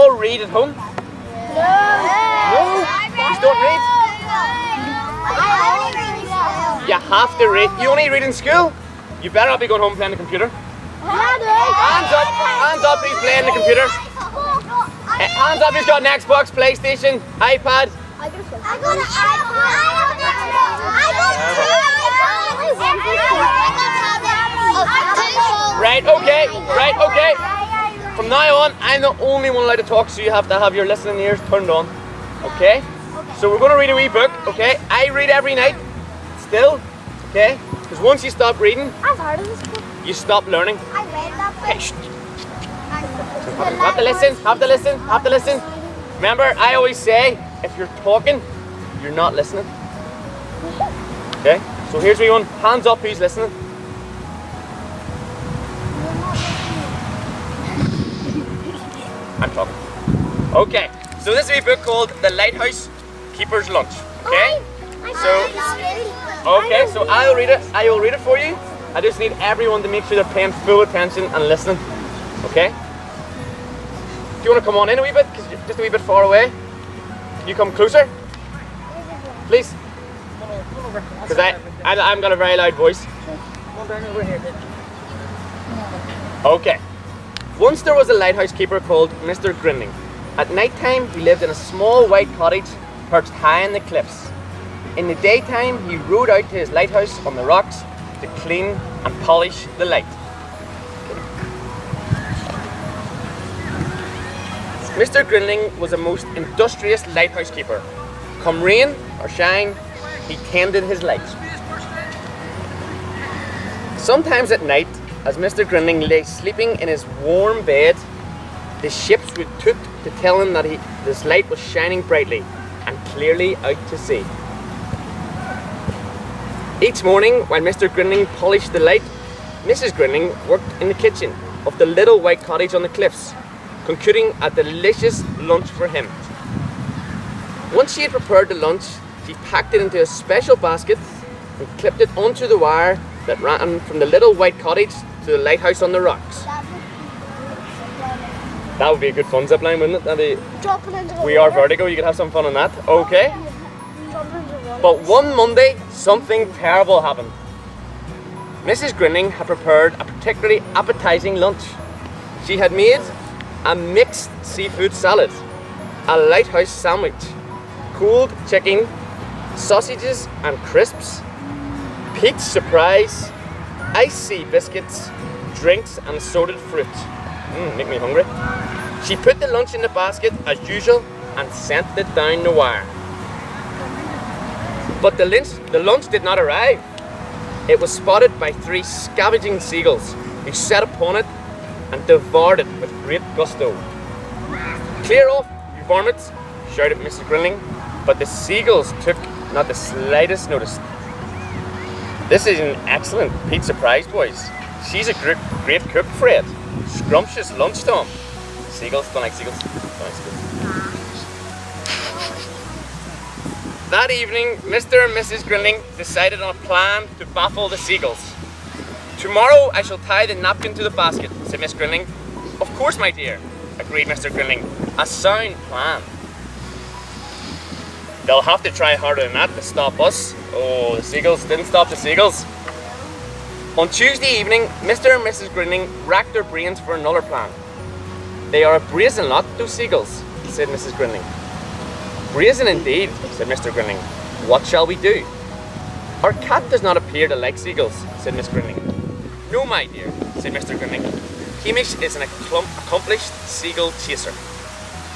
all read at home? No? You don't read? You have to read. You only read in school? You better not be going home playing the computer. Hands up who's playing the computer. Hands up who's got an Xbox, PlayStation, iPad. I got an iPad. Right, okay. From now on, I'm the only one allowed to talk, so you have to have your listening ears turned on. Okay? So we're going to read a wee book, okay? I read every night, still, okay? Because once you stop reading, I've heard of this book. you stop learning. I read that book. Okay, shh. Have to listen. Remember, I always say, if you're talking, you're not listening. Okay? So here's wee one. Hands up who's listening. I'm talking. Okay, so this is a book called The Lighthouse Keeper's Lunch. Okay? So I'll read it. I will read it for you. I just need everyone to make sure they're paying full attention and listening. Okay? Do you want to come on in a wee bit? Because you're just a wee bit far away. Can you come closer? Please. Because I've got a very loud voice. Okay. Once there was a lighthouse keeper called Mr. Grinning. At night time, he lived in a small white cottage perched high in the cliffs. In the daytime, he rowed out to his lighthouse on the rocks to clean and polish the light. Mr. Grinling was a most industrious lighthouse keeper. Come rain or shine, he tended his light. Sometimes at night, as Mr. Grinling lay sleeping in his warm bed, the ships would toot to tell him that this light was shining brightly and clearly out to sea. Each morning, while Mr. Grinling polished the light, Mrs. Grinling worked in the kitchen of the little white cottage on the cliffs, concocting a delicious lunch for him. Once she had prepared the lunch, she packed it into a special basket and clipped it onto the wire that ran from the little white cottage to the lighthouse on the rocks. That would be a good fun zip line, wouldn't it? We are vertigo, you could have some fun on that. Okay. But one Monday, something terrible happened. Mrs. Grinning had prepared a particularly appetizing lunch. She had made a mixed seafood salad, a lighthouse sandwich, cooled chicken, sausages and crisps, peach surprise, iced sea biscuits, drinks and assorted fruit. Make me hungry. She put the lunch in the basket as usual and sent it down the wire. But the lunch did not arrive. It was spotted by 3 scavenging seagulls who set upon it and devoured it with great gusto. Clear off, you varmints, shouted Mrs. Grinling, but the seagulls took not the slightest notice. This is an excellent peach surprise, boys. She's a great cook, Fred. Scrumptious lunch, Tom. Seagulls, don't like seagulls. That evening, Mr. and Mrs. Grinling decided on a plan to baffle the seagulls. Tomorrow I shall tie the napkin to the basket, said Miss Grinling. Of course, my dear, agreed Mr. Grinling. A sound plan. They'll have to try harder than that to stop us. Oh, the seagulls didn't stop the seagulls. On Tuesday evening, Mr. and Mrs. Grinling racked their brains for another plan. They are a brazen lot, those seagulls, said Mrs. Grinling. Brazen indeed, said Mr. Grinling. What shall we do? Our cat does not appear to like seagulls, said Miss Grinling. No, my dear, said Mr. Grinling. Hamish is an accomplished seagull chaser.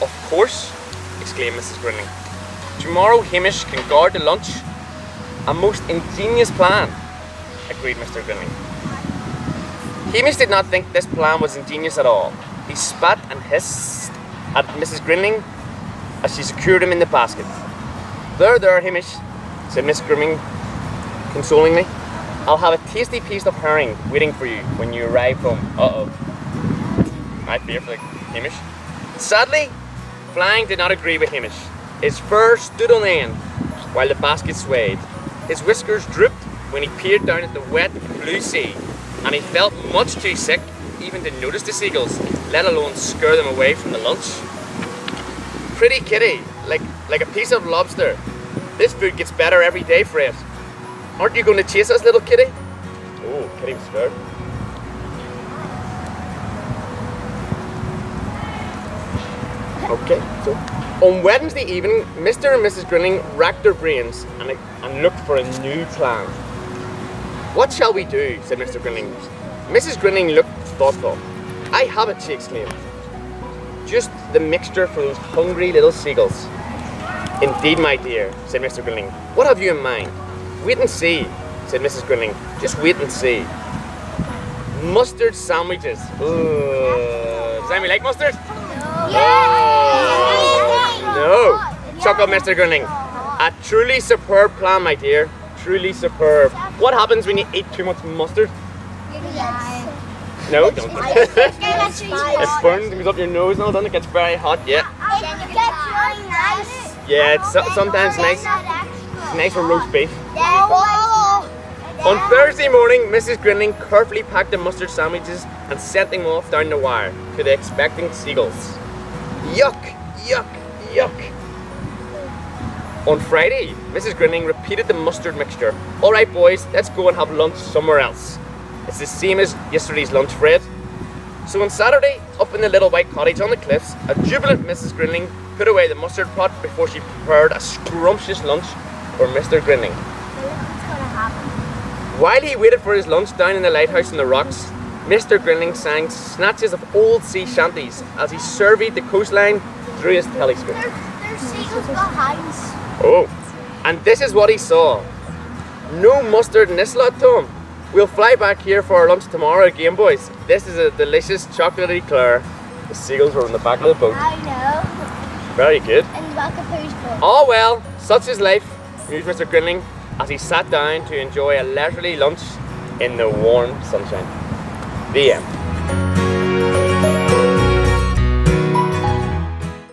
Of course, exclaimed Mrs. Grinling. Tomorrow Hamish can guard the lunch. A most ingenious plan, agreed Mr. Grinling. Hamish did not think this plan was ingenious at all. He spat and hissed at Mrs. Grinling as she secured him in the basket. There, Hamish, said Miss Grinling consolingly. I'll have a tasty piece of herring waiting for you when you arrive home. Uh-oh. My favourite, Hamish. Sadly, Flying did not agree with Hamish. His fur stood on end while the basket swayed. His whiskers drooped when he peered down at the wet blue sea, and he felt much too sick even to notice the seagulls, let alone scare them away from the lunch. pretty kitty, like a piece of lobster. This food gets better every day, Fred. Aren't you going to chase us, little kitty? Oh, kitty was scared. Okay, so on Wednesday evening, Mr. and Mrs. Grinning racked their brains and looked for a new plan. What shall we do? Said Mr. Grinning. Mrs. Grinning looked thoughtful. I have it, she exclaimed. Just the mixture for those hungry little seagulls. Indeed, my dear, said Mr. Grinning. What have you in mind? Wait and see, said Mrs. Grinning. Just wait and see. Mustard sandwiches. Does anybody like mustard? No. Chuckled Mr. Grinning. A truly superb plan, my dear. Truly superb. What happens when you eat too much mustard? No, don't. It burns, it goes up your nose and all done. It gets very hot, yeah. Yeah, it's sometimes nice. It's nice for roast beef. On Thursday morning, Mrs. Grinning carefully packed the mustard sandwiches and sent them off down the wire to the expecting seagulls. Yuck, yuck, yuck. On Friday, Mrs. Grinning repeated the mustard mixture. All right, boys, let's go and have lunch somewhere else. It's the same as yesterday's lunch, Fred. So on Saturday, up in the little white cottage on the cliffs, a jubilant Mrs. Grinning put away the mustard pot before she prepared a scrumptious lunch for Mr. Grinning. While he waited for his lunch down in the lighthouse in the rocks, Mr. Grinning sang snatches of old sea shanties as he surveyed the coastline through his telescope. There's seagulls behind. Oh, and this is what he saw. No mustard in this lot, Tom. We'll fly back here for our lunch tomorrow again, boys. This is a delicious chocolatey Claire. The seagulls were on the back of the boat. I know. Very good. And the back of whose boat? Oh well, such is life, mused Mr. Grinning as he sat down to enjoy a leisurely lunch in the warm sunshine. The end.